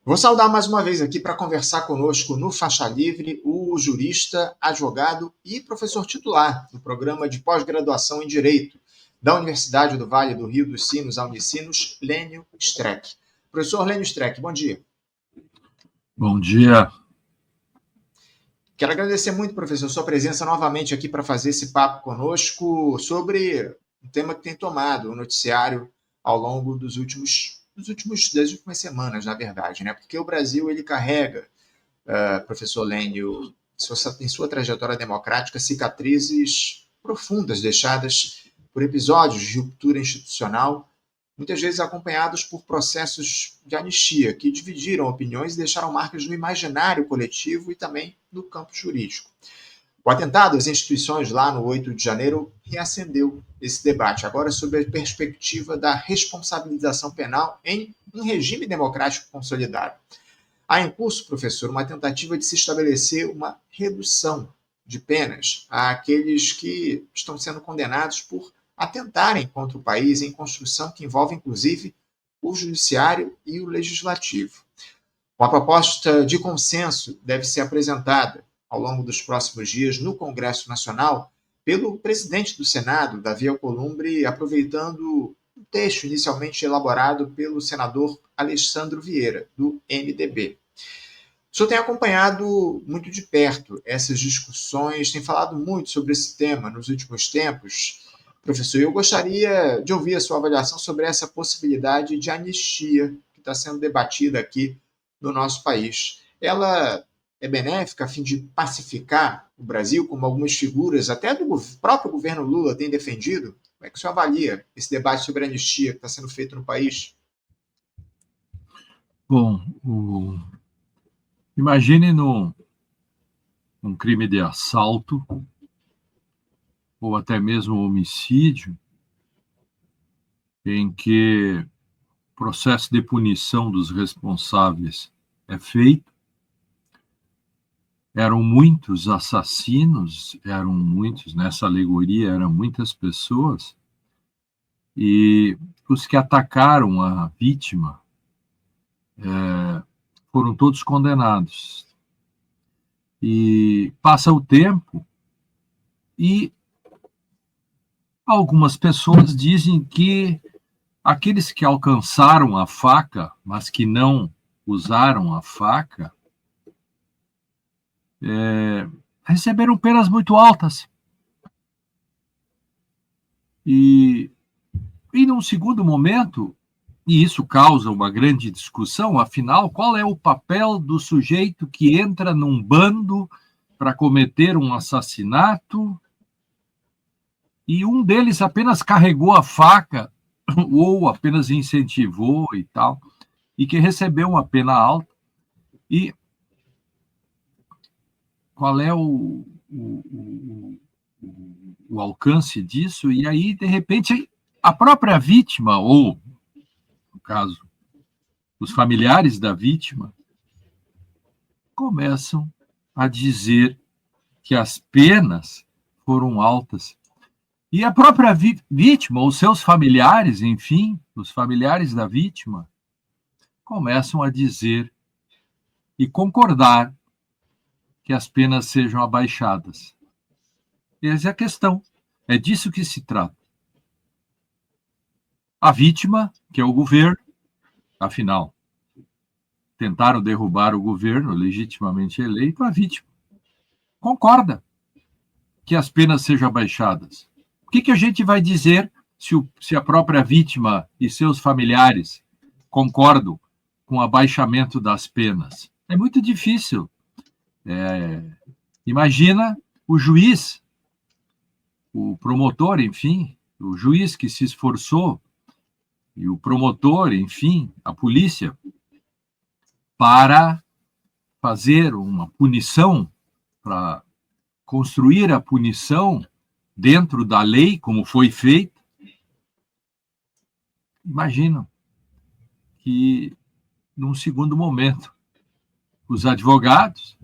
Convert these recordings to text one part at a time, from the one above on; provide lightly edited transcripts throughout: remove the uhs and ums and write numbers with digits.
Vou saudar mais uma vez aqui para conversar conosco no Faixa Livre o jurista, advogado e professor titular do programa de pós-graduação em Direito da Universidade do Vale do Rio dos Sinos, a Unicinos, Lênio Streck. Professor Lênio Streck, bom dia. Bom dia. Quero agradecer muito, professor, sua presença novamente aqui para fazer esse papo conosco sobre um tema que tem tomado o noticiário ao longo das últimas semanas, na verdade, né? Porque o Brasil ele carrega, professor Lênio, em sua trajetória democrática, cicatrizes profundas deixadas por episódios de ruptura institucional, muitas vezes acompanhados por processos de anistia que dividiram opiniões e deixaram marcas no imaginário coletivo e também no campo jurídico. O atentado às instituições lá no 8 de janeiro reacendeu esse debate, agora sobre a perspectiva da responsabilização penal em um regime democrático consolidado. Há em curso, professor, uma tentativa de se estabelecer uma redução de penas àqueles que estão sendo condenados por atentarem contra o país em construção que envolve, inclusive, o judiciário e o legislativo. Uma proposta de consenso deve ser apresentada ao longo dos próximos dias no Congresso Nacional pelo presidente do Senado, Davi Alcolumbre, aproveitando um texto inicialmente elaborado pelo senador Alexandre Vieira, do MDB. O senhor tem acompanhado muito de perto essas discussões, tem falado muito sobre esse tema nos últimos tempos. Professor, eu gostaria de ouvir a sua avaliação sobre essa possibilidade de anistia que está sendo debatida aqui no nosso país. Ela é benéfica a fim de pacificar o Brasil, como algumas figuras, até do próprio governo Lula, têm defendido? Como é que o senhor avalia esse debate sobre a anistia que está sendo feito no país? Bom, imagine um crime de assalto ou até mesmo homicídio em que o processo de punição dos responsáveis é feito. Eram muitos assassinos, eram muitos, nessa alegoria eram muitas pessoas, e os que atacaram a vítima foram todos condenados. E passa o tempo e algumas pessoas dizem que aqueles que alcançaram a faca, mas que não usaram a faca, receberam penas muito altas. E num segundo momento, e isso causa uma grande discussão, afinal, qual é o papel do sujeito que entra num bando para cometer um assassinato e um deles apenas carregou a faca ou apenas incentivou e tal, e que recebeu uma pena alta. E qual é o alcance disso? E aí, de repente, a própria vítima, ou, no caso, os familiares da vítima, começam a dizer que as penas foram altas. E a própria vítima, ou seus familiares, enfim, os familiares da vítima, começam a dizer e concordar que as penas sejam abaixadas. Essa é a questão. É disso que se trata. A vítima, que é o governo, afinal, tentaram derrubar o governo legitimamente eleito, a vítima concorda que as penas sejam abaixadas. O que a gente vai dizer se a própria vítima e seus familiares concordam com o abaixamento das penas? É muito difícil. Imagina o juiz, o promotor, enfim, o juiz que se esforçou, e o promotor, enfim, a polícia, para fazer uma punição, para construir a punição dentro da lei, como foi feito. Imaginam que, num segundo momento, os advogados,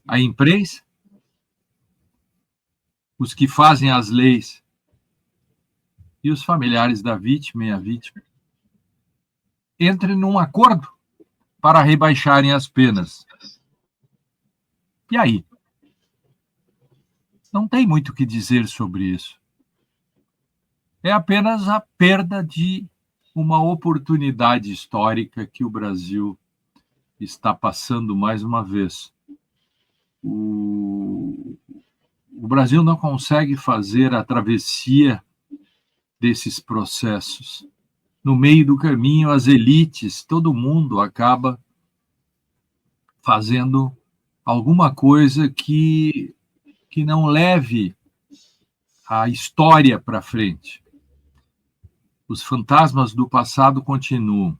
a imprensa, os que fazem as leis e os familiares da vítima e a vítima entrem num acordo para rebaixarem as penas. E aí? Não tem muito o que dizer sobre isso. É apenas a perda de uma oportunidade histórica que o Brasil está passando mais uma vez. O Brasil não consegue fazer a travessia desses processos. No meio do caminho, as elites, todo mundo acaba fazendo alguma coisa que não leve a história para frente. Os fantasmas do passado continuam.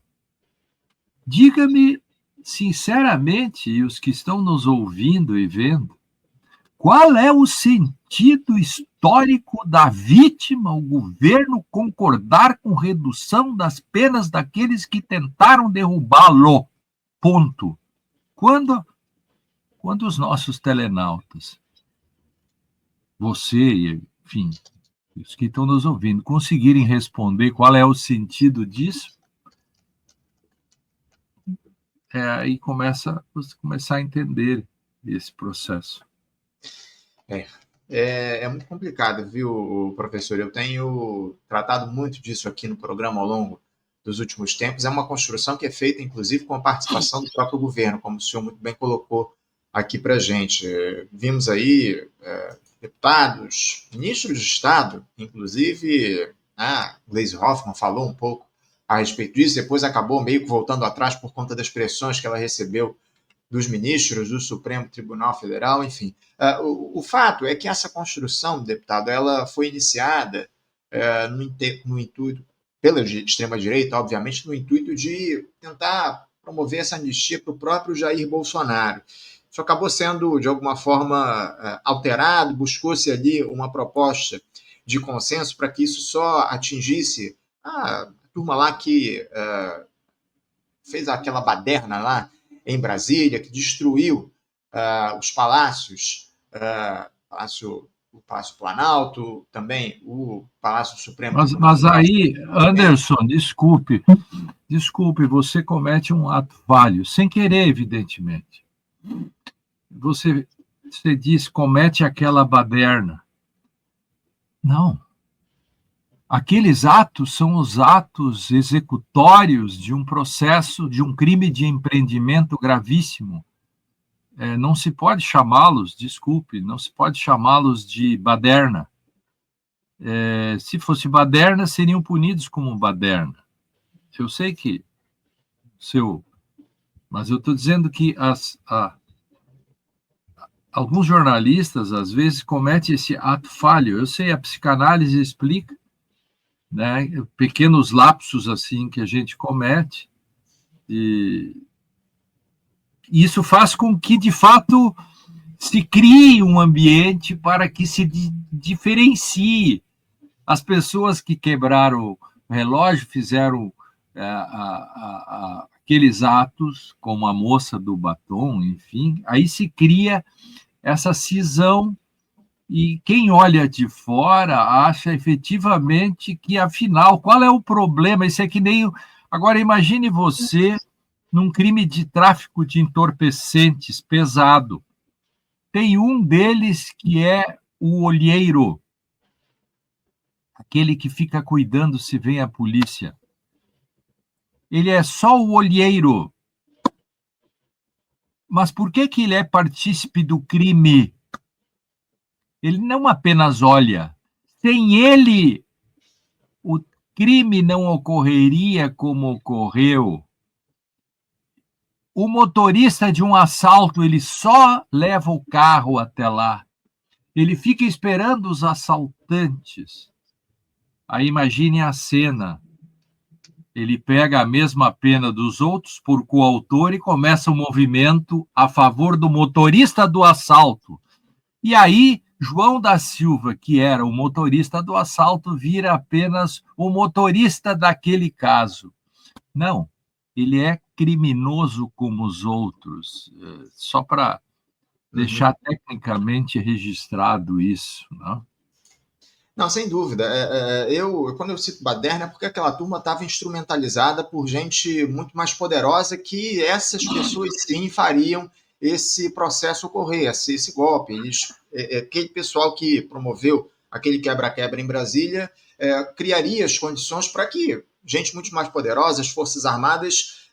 Diga-me, sinceramente, e os que estão nos ouvindo e vendo, qual é o sentido histórico da vítima, o governo concordar com redução das penas daqueles que tentaram derrubá-lo? Ponto. Quando os nossos telenautas, você, enfim, os que estão nos ouvindo, conseguirem responder qual é o sentido disso, aí você começar a entender esse processo. É muito complicado, viu, professor? Eu tenho tratado muito disso aqui no programa ao longo dos últimos tempos. É uma construção que é feita, inclusive, com a participação do próprio governo, como o senhor muito bem colocou aqui para a gente. Vimos aí deputados, ministros de Estado, inclusive a Gleisi Hoffmann falou um pouco a respeito disso, depois acabou meio que voltando atrás por conta das pressões que ela recebeu dos ministros do Supremo Tribunal Federal, enfim. O fato é que essa construção, deputado, ela foi iniciada no intuito, pela extrema-direita, obviamente, no intuito de tentar promover essa anistia para o próprio Jair Bolsonaro. Isso acabou sendo, de alguma forma, alterado, buscou-se ali uma proposta de consenso para que isso só atingisse a turma lá que fez aquela baderna lá em Brasília, que destruiu os palácios, o Palácio Planalto, também o Palácio Supremo. Mas aí, Anderson, desculpe, você comete um ato falho, sem querer, evidentemente. Você diz, comete aquela baderna. Não. Aqueles atos são os atos executórios de um processo, de um crime de empreendimento gravíssimo. Não se pode chamá-los, desculpe, não se pode chamá-los de baderna. Se fosse baderna, seriam punidos como baderna. Eu sei que mas eu estou dizendo que alguns jornalistas, às vezes, cometem esse ato falho. Eu sei, a psicanálise explica, né, pequenos lapsos assim que a gente comete, e isso faz com que, de fato, se crie um ambiente para que se diferencie as pessoas que quebraram o relógio, fizeram aqueles atos, como a moça do batom, enfim, aí se cria essa cisão. E quem olha de fora acha efetivamente que, afinal, qual é o problema? Isso é que nem... Agora, imagine você num crime de tráfico de entorpecentes pesado. Tem um deles que é o olheiro, aquele que fica cuidando se vem a polícia. Ele é só o olheiro. Mas por que ele é partícipe do crime? Ele não apenas olha. Sem ele, o crime não ocorreria como ocorreu. O motorista de um assalto, ele só leva o carro até lá. Ele fica esperando os assaltantes. Aí imagine a cena. Ele pega a mesma pena dos outros por coautor e começa um movimento a favor do motorista do assalto. E aí, João da Silva, que era o motorista do assalto, vira apenas o motorista daquele caso. Não, ele é criminoso como os outros, só para deixar tecnicamente registrado isso, não? Não, sem dúvida. Quando eu cito baderna, é porque aquela turma estava instrumentalizada por gente muito mais poderosa que essas pessoas sim fariam esse processo ocorrer, esse golpe. Aquele pessoal que promoveu aquele quebra-quebra em Brasília criaria as condições para que gente muito mais poderosa, as Forças Armadas,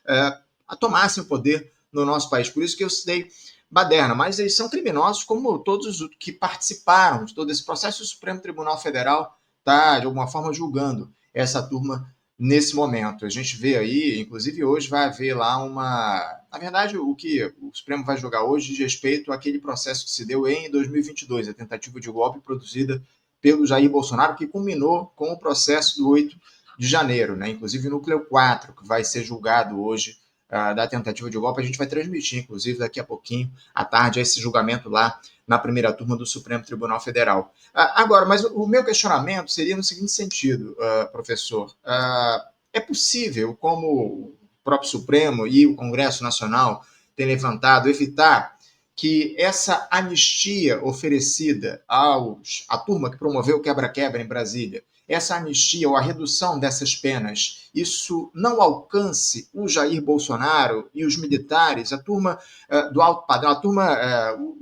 tomassem o poder no nosso país. Por isso que eu citei baderna, mas eles são criminosos como todos os que participaram de todo esse processo. O Supremo Tribunal Federal está, de alguma forma, julgando essa turma nesse momento. A gente vê aí, inclusive hoje vai haver lá uma... Na verdade, o que o Supremo vai julgar hoje diz respeito àquele processo que se deu em 2022, a tentativa de golpe produzida pelo Jair Bolsonaro, que culminou com o processo do 8 de janeiro, né? Inclusive o núcleo 4, que vai ser julgado hoje da tentativa de golpe. A gente vai transmitir, inclusive, daqui a pouquinho, à tarde, esse julgamento lá na primeira turma do Supremo Tribunal Federal. Agora, mas o meu questionamento seria no seguinte sentido, professor. É possível, como o próprio Supremo e o Congresso Nacional têm levantado, evitar que essa anistia oferecida à turma que promoveu o quebra-quebra em Brasília, essa anistia ou a redução dessas penas, isso não alcance o Jair Bolsonaro e os militares, a turma do alto padrão, a turma,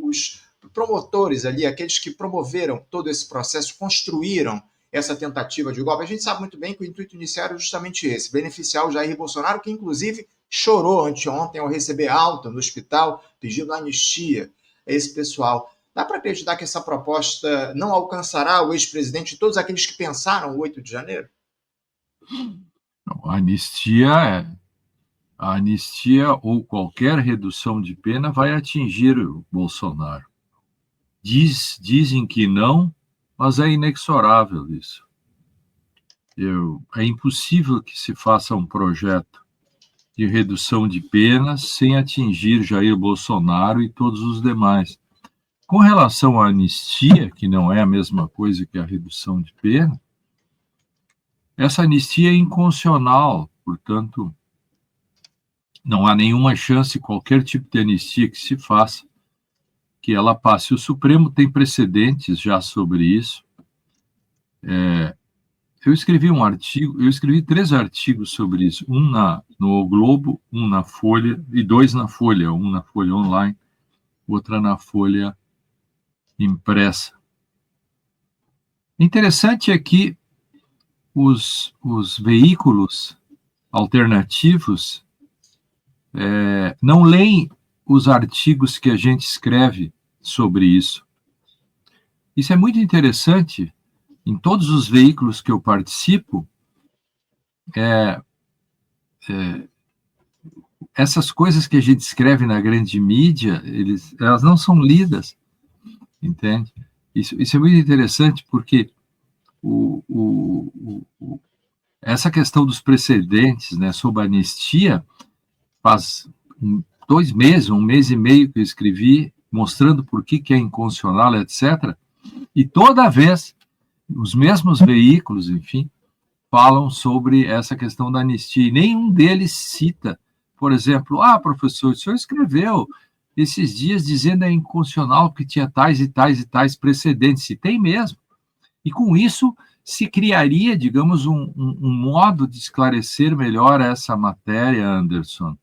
os promotores ali, aqueles que promoveram todo esse processo, construíram essa tentativa de golpe. A gente sabe muito bem que o intuito inicial era justamente esse, beneficiar o Jair Bolsonaro, que inclusive chorou anteontem ao receber alta no hospital, pedindo anistia a esse pessoal. Dá para acreditar que essa proposta não alcançará o ex-presidente e todos aqueles que pensaram o 8 de janeiro? A anistia ou qualquer redução de pena vai atingir o Bolsonaro. Dizem que não, mas é inexorável isso. É impossível que se faça um projeto de redução de penas sem atingir Jair Bolsonaro e todos os demais. Com relação à anistia, que não é a mesma coisa que a redução de pena, essa anistia é inconstitucional, portanto, não há nenhuma chance, qualquer tipo de anistia que se faça, que ela passe. O Supremo tem precedentes já sobre isso. Eu escrevi 3 artigos sobre isso, um no O Globo, um na Folha, e 2 na Folha, um na Folha Online, outra na Folha impressa. Interessante é que os veículos alternativos não leem os artigos que a gente escreve sobre isso. Isso é muito interessante. Em todos os veículos que eu participo, essas coisas que a gente escreve na grande mídia, elas não são lidas, entende? Isso é muito interessante porque essa questão dos precedentes, né, sobre a anistia, faz 2 meses, 1 mês e meio que eu escrevi, mostrando por que é inconstitucional, etc. E toda vez, os mesmos veículos, enfim, falam sobre essa questão da anistia. E nenhum deles cita, por exemplo, professor, o senhor escreveu esses dias dizendo é inconstitucional que tinha tais e tais e tais precedentes. E tem mesmo. E com isso se criaria, digamos, um modo de esclarecer melhor essa matéria, Anderson.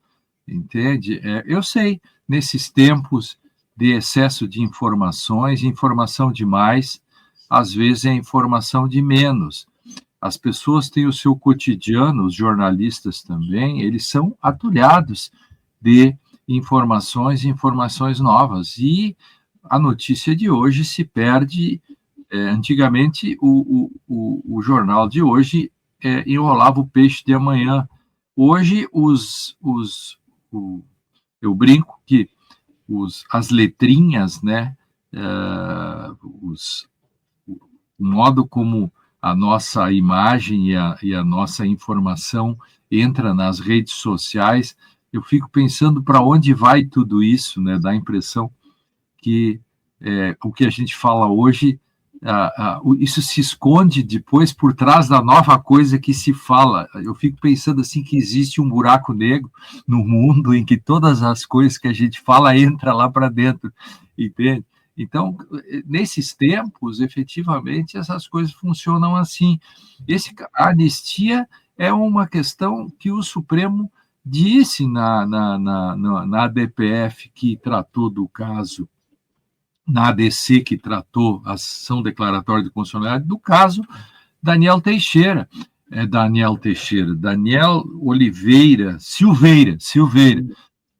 Entende? Eu sei, nesses tempos de excesso de informações, informação demais, às vezes é informação de menos. As pessoas têm o seu cotidiano, os jornalistas também, eles são atulhados de informações novas. E a notícia de hoje se perde. Antigamente, o jornal de hoje enrolava o peixe de amanhã. Hoje, eu brinco que as letrinhas, né, o modo como a nossa imagem e a nossa informação entra nas redes sociais, eu fico pensando para onde vai tudo isso, né? Dá a impressão que o que a gente fala hoje, isso se esconde depois por trás da nova coisa que se fala. Eu fico pensando assim que existe um buraco negro no mundo em que todas as coisas que a gente fala entram lá para dentro, entende? Então, nesses tempos, efetivamente, essas coisas funcionam assim. A anistia é uma questão que o Supremo disse na ADPF, que tratou do caso, na ADC, que tratou a ação declaratória de constitucionalidade, do caso Daniel Oliveira, Silveira.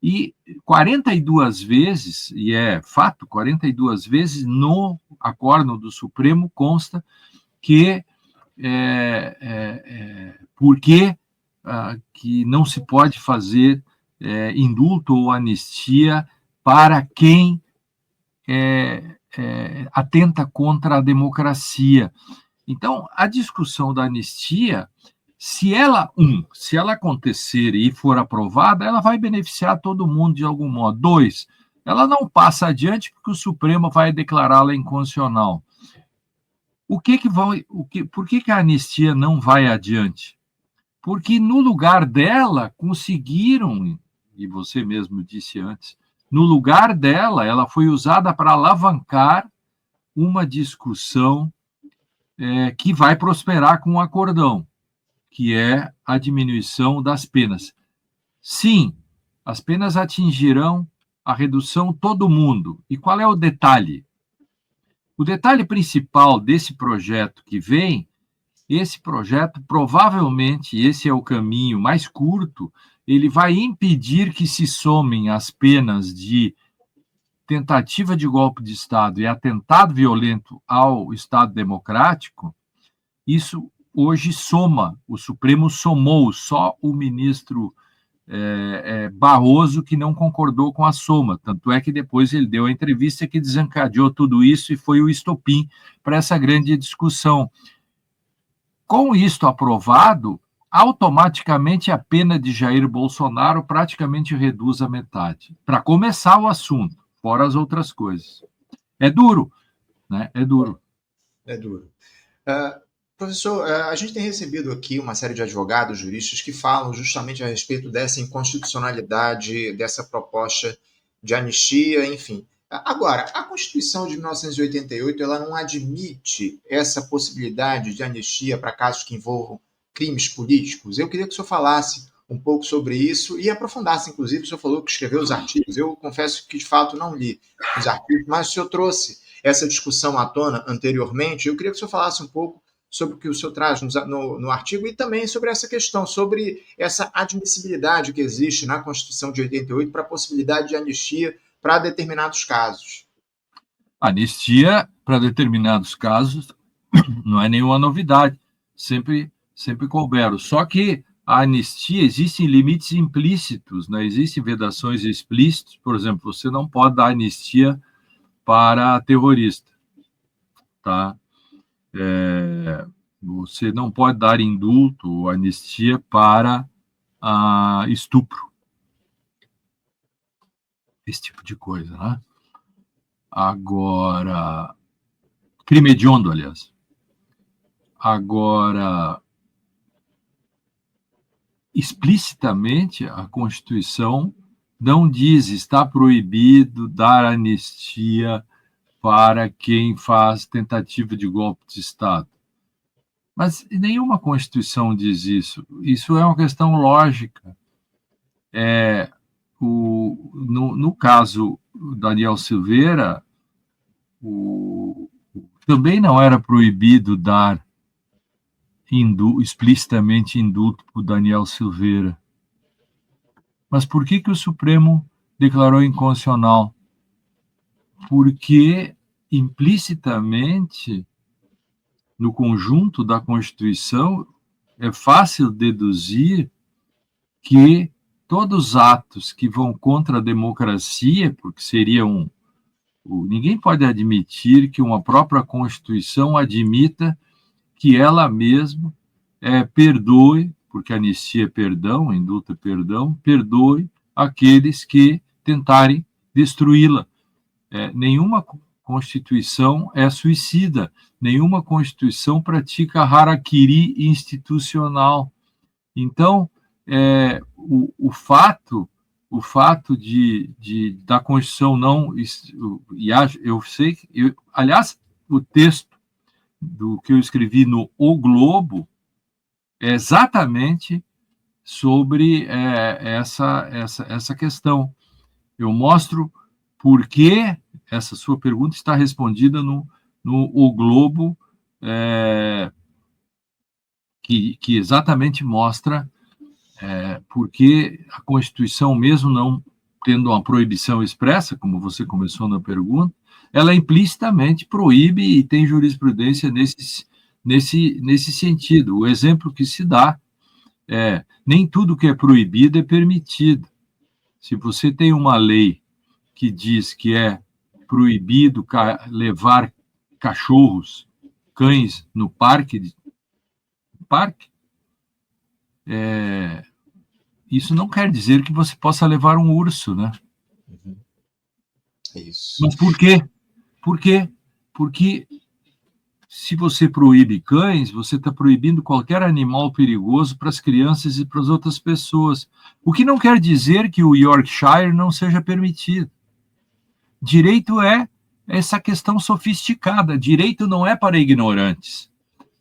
E 42 vezes, e é fato, 42 vezes no acórdão do Supremo consta que porque que não se pode fazer indulto ou anistia para quem atenta contra a democracia. Então, a discussão da anistia, se ela acontecer e for aprovada, ela vai beneficiar todo mundo de algum modo. 2, ela não passa adiante porque o Supremo vai declará-la inconstitucional. Por que a anistia não vai adiante? Porque no lugar dela conseguiram, e você mesmo disse antes, no lugar dela, ela foi usada para alavancar uma discussão que vai prosperar com o acordão, que é a diminuição das penas. Sim, as penas atingirão a redução todo mundo. E qual é o detalhe? O detalhe principal desse projeto que vem, esse projeto provavelmente, esse é o caminho mais curto, ele vai impedir que se somem as penas de tentativa de golpe de Estado e atentado violento ao Estado democrático. Isso hoje soma, o Supremo somou, só o ministro Barroso que não concordou com a soma, tanto é que depois ele deu a entrevista que desencadeou tudo isso e foi o estopim para essa grande discussão. Com isto aprovado, automaticamente a pena de Jair Bolsonaro praticamente reduz a metade, para começar o assunto, fora as outras coisas. É duro, né? É duro. É duro. Professor, a gente tem recebido aqui uma série de advogados, juristas, que falam justamente a respeito dessa inconstitucionalidade, dessa proposta de anistia, enfim. Agora, a Constituição de 1988 ela não admite essa possibilidade de anistia para casos que envolvam crimes políticos. Eu queria que o senhor falasse um pouco sobre isso e aprofundasse, inclusive, o senhor falou que escreveu os artigos. Eu confesso que, de fato, não li os artigos, mas o senhor trouxe essa discussão à tona anteriormente. Eu queria que o senhor falasse um pouco sobre o que o senhor traz no artigo e também sobre essa questão, sobre essa admissibilidade que existe na Constituição de 88 para a possibilidade de anistia para determinados casos. Anistia para determinados casos não é nenhuma novidade, sempre couberam. Só que a anistia, existem limites implícitos, né? Existem vedações explícitas, por exemplo, você não pode dar anistia para terrorista, tá? Você não pode dar indulto ou anistia para estupro. Esse tipo de coisa, né? Agora, crime hediondo, aliás. Agora, explicitamente, a Constituição não diz, está proibido dar anistia para quem faz tentativa de golpe de Estado. Mas nenhuma Constituição diz isso. Isso é uma questão lógica. No caso Daniel Silveira, também não era proibido dar explicitamente indulto para o Daniel Silveira. Mas por que o Supremo declarou inconstitucional? Porque implicitamente, no conjunto da Constituição, é fácil deduzir que todos os atos que vão contra a democracia, porque seriam... Ninguém pode admitir que uma própria Constituição admita que ela mesma perdoe, porque anistia é perdão, indulto é perdão, perdoe aqueles que tentarem destruí-la. Nenhuma Constituição é suicida, nenhuma Constituição pratica harakiri institucional. Então, o fato o fato da Constituição não... E eu sei... aliás, o texto do que eu escrevi no O Globo é exatamente sobre essa questão. Eu mostro por que essa sua pergunta está respondida no O Globo, que exatamente mostra por que a Constituição, mesmo não tendo uma proibição expressa, como você começou na pergunta, ela implicitamente proíbe e tem jurisprudência nesse sentido. O exemplo que se dá nem tudo que é proibido é permitido. Se você tem uma lei que diz que é proibido levar cachorros, cães no parque, isso não quer dizer que você possa levar um urso, né? Uhum. É isso. Mas por quê? Por quê? Porque se você proíbe cães, você está proibindo qualquer animal perigoso para as crianças e para as outras pessoas. O que não quer dizer que o Yorkshire não seja permitido. Direito é essa questão sofisticada. Direito não é para ignorantes.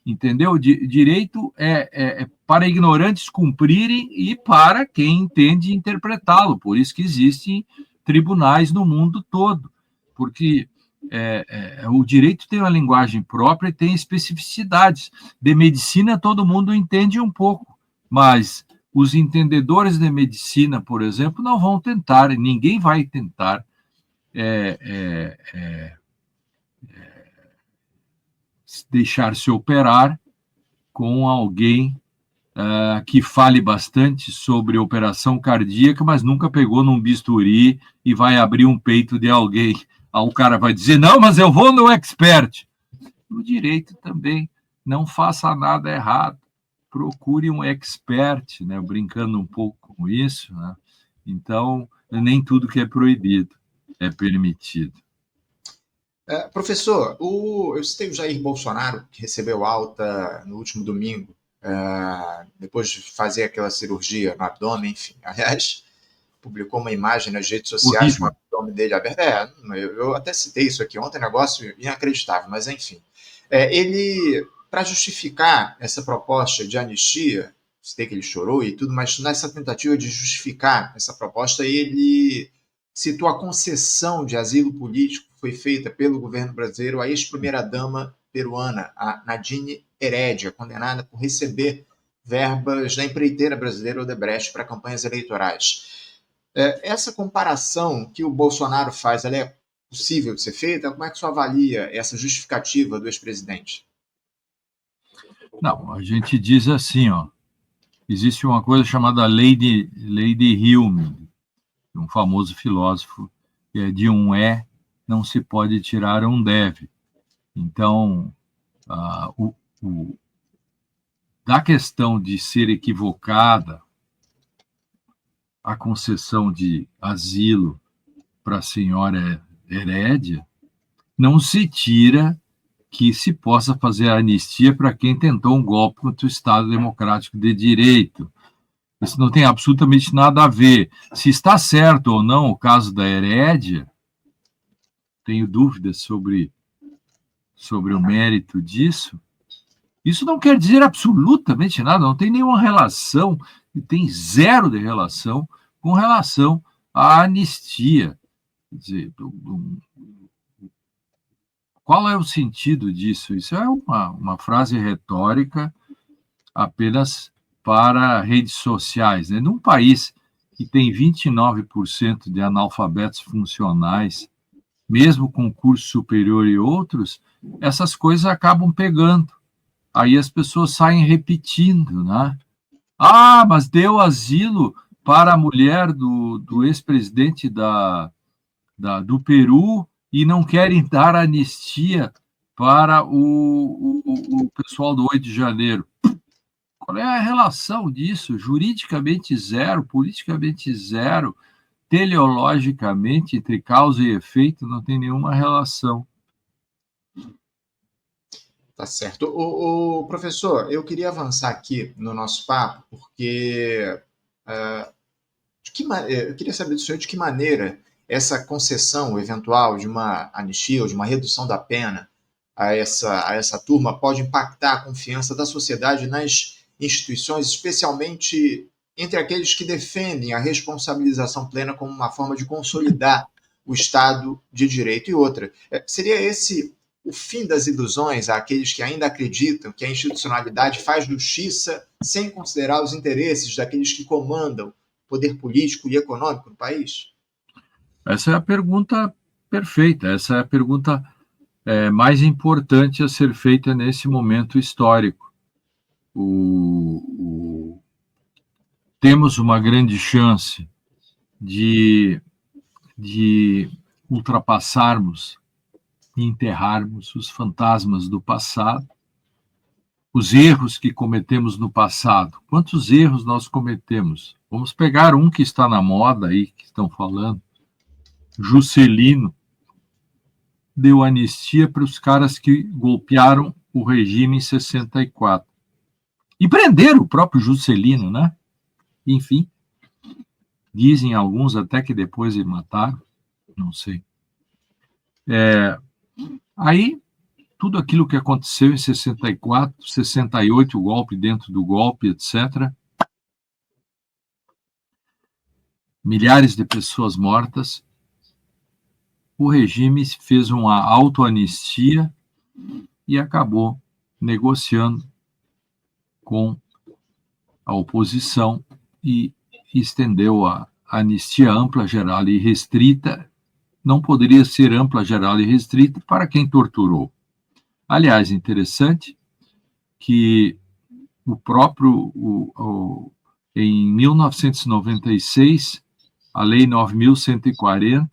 Entendeu? Direito é para ignorantes cumprirem e para quem entende interpretá-lo. Por isso que existem tribunais no mundo todo. Porque o direito tem uma linguagem própria e tem especificidades. De medicina, todo mundo entende um pouco, mas os entendedores de medicina, por exemplo, não vão tentar, ninguém vai tentar deixar-se operar com alguém que fale bastante sobre operação cardíaca, mas nunca pegou num bisturi e vai abrir um peito de alguém. Aí o cara vai dizer, não, mas eu vou no expert. No direito também, não faça nada errado. Procure um expert, né? Brincando um pouco com isso, né? Então, nem tudo que é proibido é permitido. Professor, eu citei o Jair Bolsonaro, que recebeu alta no último domingo, depois de fazer aquela cirurgia no abdômen, enfim. Aliás, publicou uma imagem nas redes sociais com o abdômen dele aberto. Eu até citei isso aqui ontem, negócio inacreditável, mas enfim. Ele, para justificar essa proposta de anistia, citei que ele chorou e tudo, mas nessa tentativa de justificar essa proposta, ele citou a concessão de asilo político que foi feita pelo governo brasileiro à ex-primeira-dama peruana, a Nadine Heredia, condenada por receber verbas da empreiteira brasileira Odebrecht para campanhas eleitorais. Essa comparação que o Bolsonaro faz, ela é possível de ser feita? Como é que você avalia essa justificativa do ex-presidente? Não, a gente diz assim, existe uma coisa chamada lei de Hume, um famoso filósofo, que é de um não se pode tirar um deve. Então, da questão de ser equivocada a concessão de asilo para a senhora Herédia, não se tira que se possa fazer anistia para quem tentou um golpe contra o Estado Democrático de Direito. Isso não tem absolutamente nada a ver. Se está certo ou não o caso da Herédia, tenho dúvidas sobre o mérito disso. Isso não quer dizer absolutamente nada, não tem nenhuma relação, tem zero de relação com relação à anistia. Quer dizer, qual é o sentido disso? Isso é uma frase retórica apenas para redes sociais. Né? Num país que tem 29% de analfabetos funcionais, mesmo com curso superior e outros, essas coisas acabam pegando. Aí as pessoas saem repetindo, né? Ah, mas deu asilo para a mulher do ex-presidente do Peru e não querem dar anistia para o pessoal do 8 de janeiro. Qual é a relação disso? Juridicamente zero, politicamente zero, teleologicamente, entre causa e efeito, não tem nenhuma relação. Tá certo. O professor, eu queria avançar aqui no nosso papo, porque Eu queria saber do senhor de que maneira essa concessão eventual de uma anistia ou de uma redução da pena a essa turma pode impactar a confiança da sociedade nas instituições, especialmente entre aqueles que defendem a responsabilização plena como uma forma de consolidar o Estado de Direito. E outra, seria esse o fim das ilusões àqueles que ainda acreditam que a institucionalidade faz justiça sem considerar os interesses daqueles que comandam o poder político e econômico no país? Essa é a pergunta perfeita, essa é a pergunta mais importante a ser feita nesse momento histórico. Temos uma grande chance de ultrapassarmos e enterrarmos os fantasmas do passado, os erros que cometemos no passado. Quantos erros nós cometemos? Vamos pegar um que está na moda aí, que estão falando. Juscelino deu anistia para os caras que golpearam o regime em 64. E prenderam o próprio Juscelino, né? Enfim, dizem alguns até que depois ele mataram, não sei. Aí, tudo aquilo que aconteceu em 64, 68, o golpe dentro do golpe, etc. Milhares de pessoas mortas. O regime fez uma autoanistia e acabou negociando com a oposição e estendeu a anistia ampla, geral e restrita. Não poderia ser ampla, geral e restrita para quem torturou. Aliás, interessante que em 1996, a Lei 9.140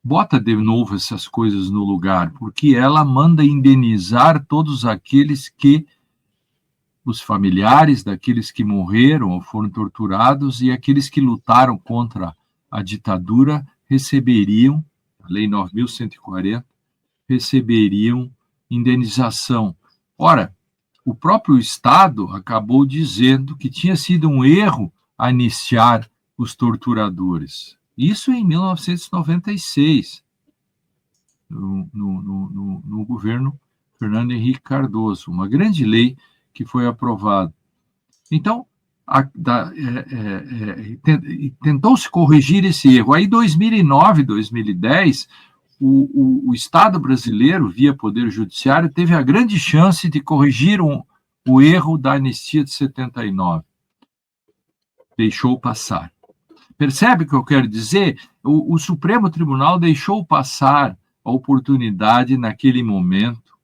bota de novo essas coisas no lugar, porque ela manda indenizar todos aqueles os familiares daqueles que morreram ou foram torturados e aqueles que lutaram contra a ditadura receberiam, a Lei 9.140, receberiam indenização. Ora, o próprio Estado acabou dizendo que tinha sido um erro anistiar os torturadores. Isso em 1996, no governo Fernando Henrique Cardoso, uma grande lei que foi aprovada. Então, tentou-se corrigir esse erro. Aí, 2009, 2010, o Estado brasileiro, via Poder Judiciário, teve a grande chance de corrigir o erro da anistia de 79. Deixou passar. Percebe o que eu quero dizer? O Supremo Tribunal deixou passar a oportunidade naquele momento.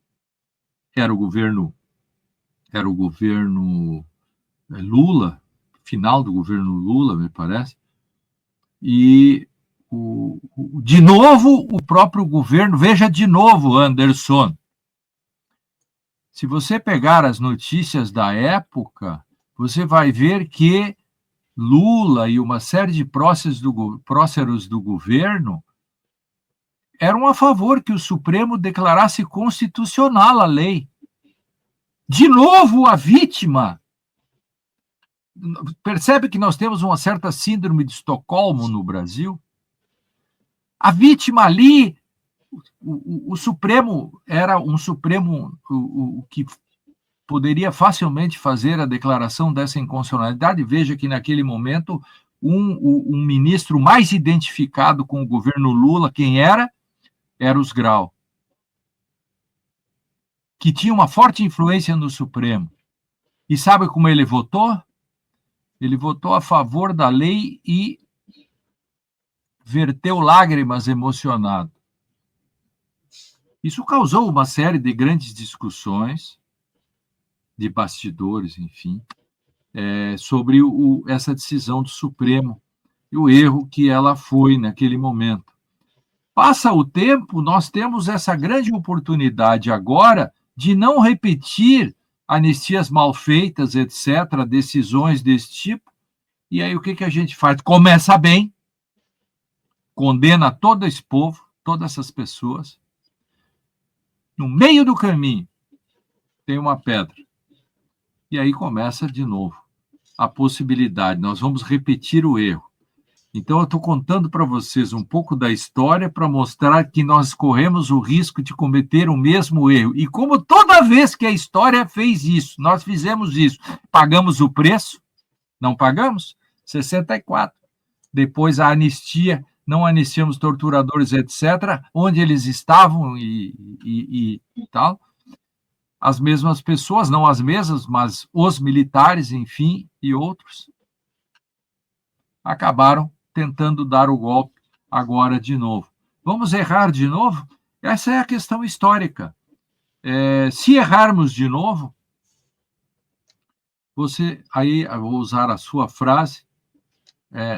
Era o governo Lula, final do governo Lula, me parece, e de novo o próprio governo, veja de novo, Anderson, se você pegar as notícias da época, você vai ver que Lula e uma série de próceros do governo eram a favor que o Supremo declarasse constitucional a lei. De novo, a vítima. Percebe que nós temos uma certa síndrome de Estocolmo no Brasil? A vítima ali, o Supremo era um Supremo que poderia facilmente fazer a declaração dessa inconstitucionalidade. Veja que, naquele momento, um ministro mais identificado com o governo Lula, quem era? Era os Grau, que tinha uma forte influência no Supremo. E sabe como ele votou? Ele votou a favor da lei e verteu lágrimas emocionado. Isso causou uma série de grandes discussões, de bastidores, enfim, sobre essa decisão do Supremo e o erro que ela foi naquele momento. Passa o tempo, nós temos essa grande oportunidade agora de não repetir anistias mal feitas, etc., decisões desse tipo. E aí o que a gente faz? Começa bem, condena todo esse povo, todas essas pessoas. No meio do caminho tem uma pedra. E aí começa de novo a possibilidade. Nós vamos repetir o erro. Então, eu estou contando para vocês um pouco da história para mostrar que nós corremos o risco de cometer o mesmo erro. E como toda vez que a história fez isso, nós fizemos isso, pagamos o preço? Não pagamos? 64. Depois a anistia, não anistiamos torturadores, etc., onde eles estavam e tal. As mesmas pessoas, não as mesmas, mas os militares, enfim, e outros, acabaram tentando dar o golpe agora de novo. Vamos errar de novo? Essa é a questão histórica. Se errarmos de novo, aí eu vou usar a sua frase,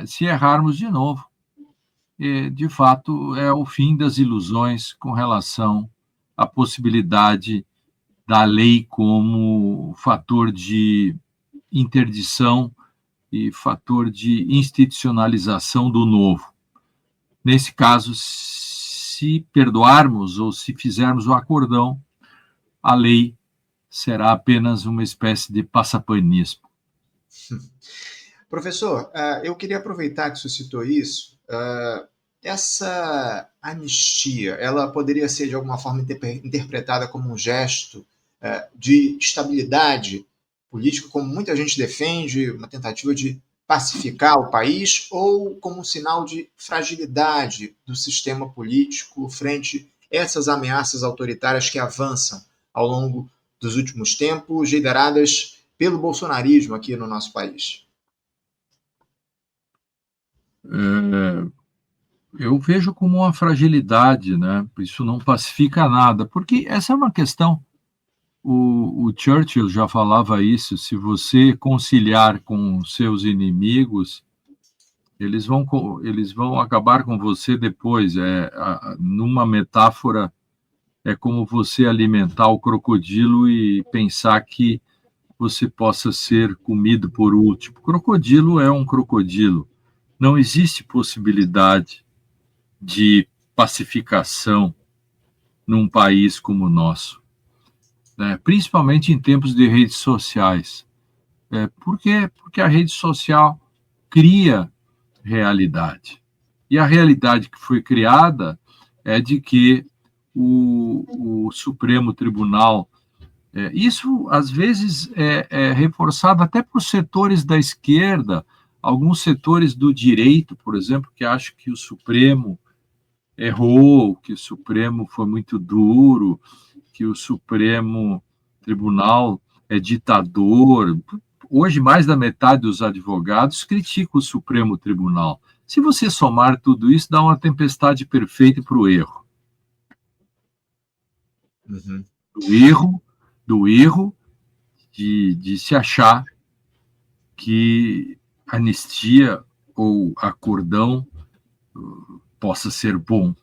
se errarmos de novo, de fato, é o fim das ilusões com relação à possibilidade da lei como fator de interdição e fator de institucionalização do novo. Nesse caso, se perdoarmos ou se fizermos o acordão, a lei será apenas uma espécie de passapanismo. Professor, eu queria aproveitar que você citou isso. Essa anistia, ela poderia ser de alguma forma interpretada como um gesto de estabilidade política, como muita gente defende, uma tentativa de pacificar o país, ou como um sinal de fragilidade do sistema político frente a essas ameaças autoritárias que avançam ao longo dos últimos tempos, lideradas pelo bolsonarismo aqui no nosso país? Eu vejo como uma fragilidade, né? Isso não pacifica nada, porque essa é uma questão. O Churchill já falava isso: se você conciliar com seus inimigos, eles vão acabar com você depois. Numa metáfora, é como você alimentar o crocodilo e pensar que você possa ser comido por último. Crocodilo é um crocodilo. Não existe possibilidade de pacificação num país como o nosso, né? Principalmente em tempos de redes sociais. Por quê? Porque a rede social cria realidade. E a realidade que foi criada é de que o Supremo Tribunal, isso às vezes é reforçado até por setores da esquerda, alguns setores do direito, por exemplo, que acham que o Supremo errou, que o Supremo foi muito duro, que o Supremo Tribunal é ditador. Hoje, mais da metade dos advogados critica o Supremo Tribunal. Se você somar tudo isso, dá uma tempestade perfeita para o erro. Uhum. Do erro de se achar que anistia ou acordão possa ser bom.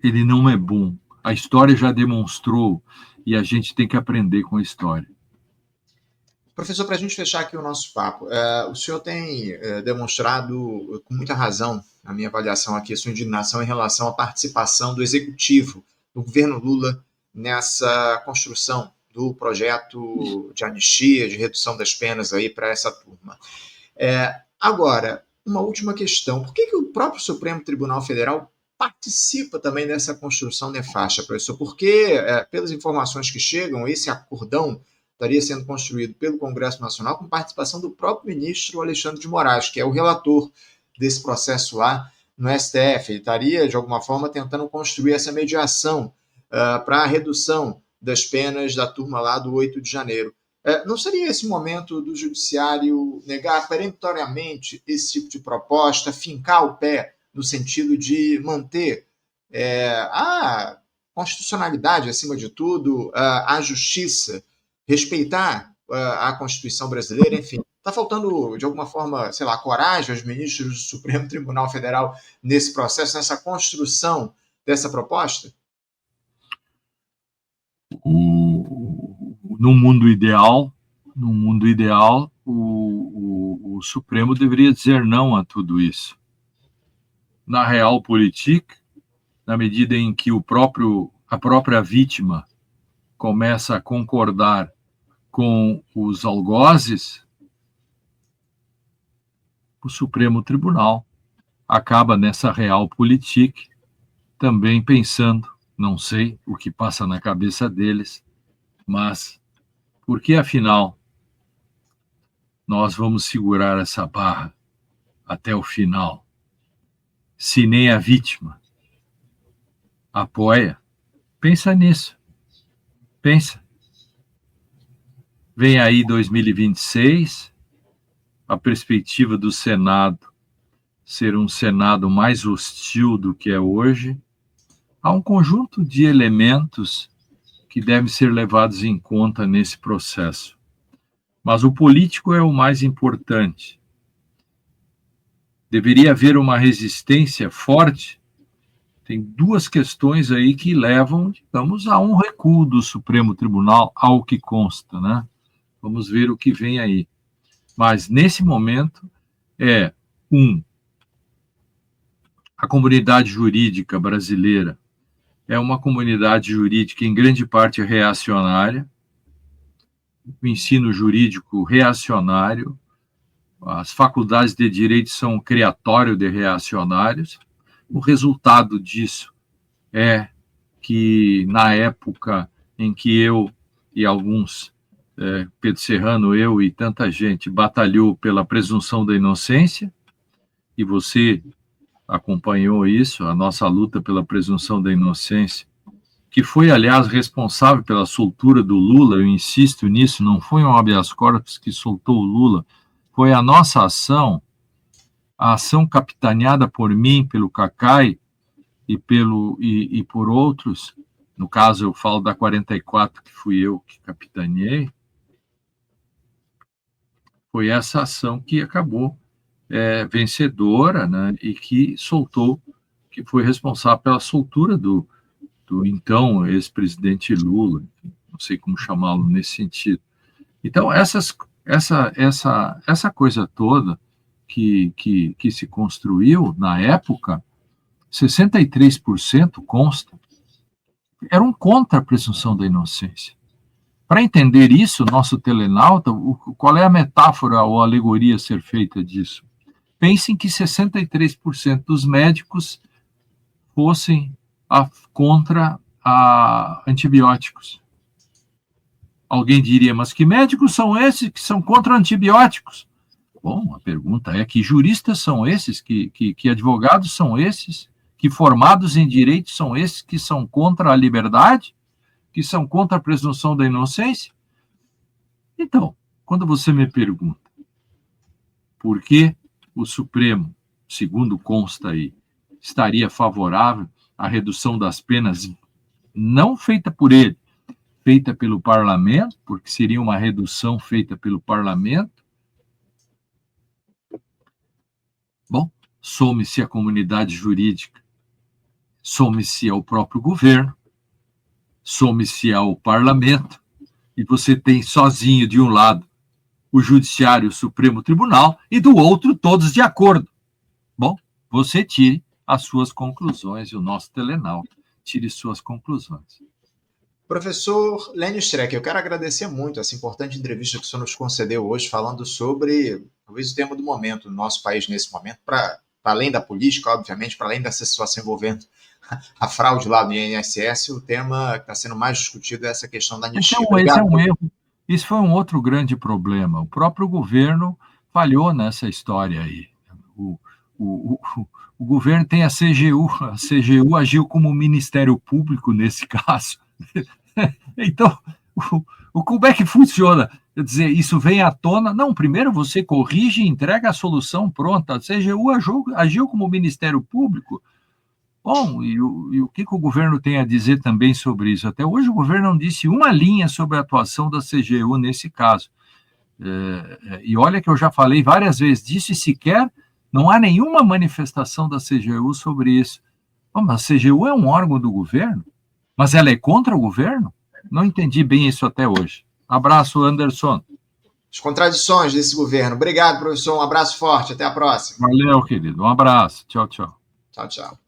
Ele não é bom. A história já demonstrou e a gente tem que aprender com a história. Professor, para a gente fechar aqui o nosso papo, o senhor tem demonstrado com muita razão, na minha avaliação aqui, a sua indignação em relação à participação do Executivo, do governo Lula, nessa construção do projeto de anistia, de redução das penas aí para essa turma. Agora, uma última questão. Por que o próprio Supremo Tribunal Federal participa também dessa construção nefasta, professor? Porque, pelas informações que chegam, esse acordão estaria sendo construído pelo Congresso Nacional com participação do próprio ministro Alexandre de Moraes, que é o relator desse processo lá no STF. Ele estaria, de alguma forma, tentando construir essa mediação para a redução das penas da turma lá do 8 de janeiro. Não seria esse momento do judiciário negar peremptoriamente esse tipo de proposta, fincar o pé no sentido de manter a constitucionalidade acima de tudo, a justiça, respeitar a Constituição brasileira, enfim? Está faltando, de alguma forma, sei lá, coragem aos ministros do Supremo Tribunal Federal nesse processo, nessa construção dessa proposta? No mundo ideal, o Supremo deveria dizer não a tudo isso. Na realpolitik, na medida em que a própria vítima começa a concordar com os algozes, o Supremo Tribunal acaba nessa realpolitik também pensando, não sei o que passa na cabeça deles, mas por que, afinal, nós vamos segurar essa barra até o final, se nem a vítima apoia? Pensa nisso, pensa. Vem aí 2026, a perspectiva do Senado ser um Senado mais hostil do que é hoje. Há um conjunto de elementos que devem ser levados em conta nesse processo. Mas o político é o mais importante. Deveria haver uma resistência forte. Tem duas questões aí que levam, digamos, a um recuo do Supremo Tribunal, ao que consta, né? Vamos ver o que vem aí. Mas, nesse momento, a comunidade jurídica brasileira é uma comunidade jurídica em grande parte reacionária, o ensino jurídico reacionário, as faculdades de direito são um criatório de reacionários. O resultado disso é que, na época em que eu e alguns, Pedro Serrano, eu e tanta gente, batalhou pela presunção da inocência, e você acompanhou isso, a nossa luta pela presunção da inocência, que foi, aliás, responsável pela soltura do Lula, eu insisto nisso, não foi um habeas corpus que soltou o Lula, foi a nossa ação, a ação capitaneada por mim, pelo Cacai e por outros, no caso eu falo da 44, que fui eu que capitaneei, foi essa ação que acabou vencedora, né, e que soltou, que foi responsável pela soltura do então ex-presidente Lula, não sei como chamá-lo nesse sentido. Então, essa coisa toda que se construiu na época, 63% consta, eram contra a presunção da inocência. Para entender isso, nosso telenauta, qual é a metáfora ou a alegoria a ser feita disso? Pensem que 63% dos médicos fossem contra antibióticos. Alguém diria, mas que médicos são esses que são contra antibióticos? Bom, a pergunta é: que juristas são esses, que advogados são esses, que formados em direito são esses que são contra a liberdade, que são contra a presunção da inocência? Então, quando você me pergunta por que o Supremo, segundo consta aí, estaria favorável à redução das penas, não feita por ele, feita pelo parlamento, porque seria uma redução feita pelo parlamento. Bom, some-se a comunidade jurídica, some-se ao próprio governo, some-se ao parlamento, e você tem sozinho, de um lado, o Judiciário, o Supremo Tribunal, e do outro, todos de acordo. Bom, você tire as suas conclusões, e o nosso telenauta tire suas conclusões. Professor Lênio Streck, eu quero agradecer muito essa importante entrevista que o senhor nos concedeu hoje, falando sobre, talvez, o tema do momento no nosso país nesse momento, para além da política, obviamente, para além dessa situação envolvendo a fraude lá do INSS, o tema que está sendo mais discutido é essa questão da anistia. Então, esse é um erro. Isso foi um outro grande problema. O próprio governo falhou nessa história aí. O governo tem a CGU agiu como Ministério Público nesse caso. Então, como é que funciona? Quer dizer, isso vem à tona? Não, primeiro você corrige e entrega a solução pronta. A CGU agiu como Ministério Público. Bom, e o que o governo tem a dizer também sobre isso? Até hoje o governo não disse uma linha sobre a atuação da CGU nesse caso. E olha que eu já falei várias vezes disso, e sequer não há nenhuma manifestação da CGU sobre isso. Bom, mas a CGU é um órgão do governo? Mas ela é contra o governo? Não entendi bem isso até hoje. Abraço, Anderson. As contradições desse governo. Obrigado, professor. Um abraço forte. Até a próxima. Valeu, querido. Um abraço. Tchau, tchau. Tchau, tchau.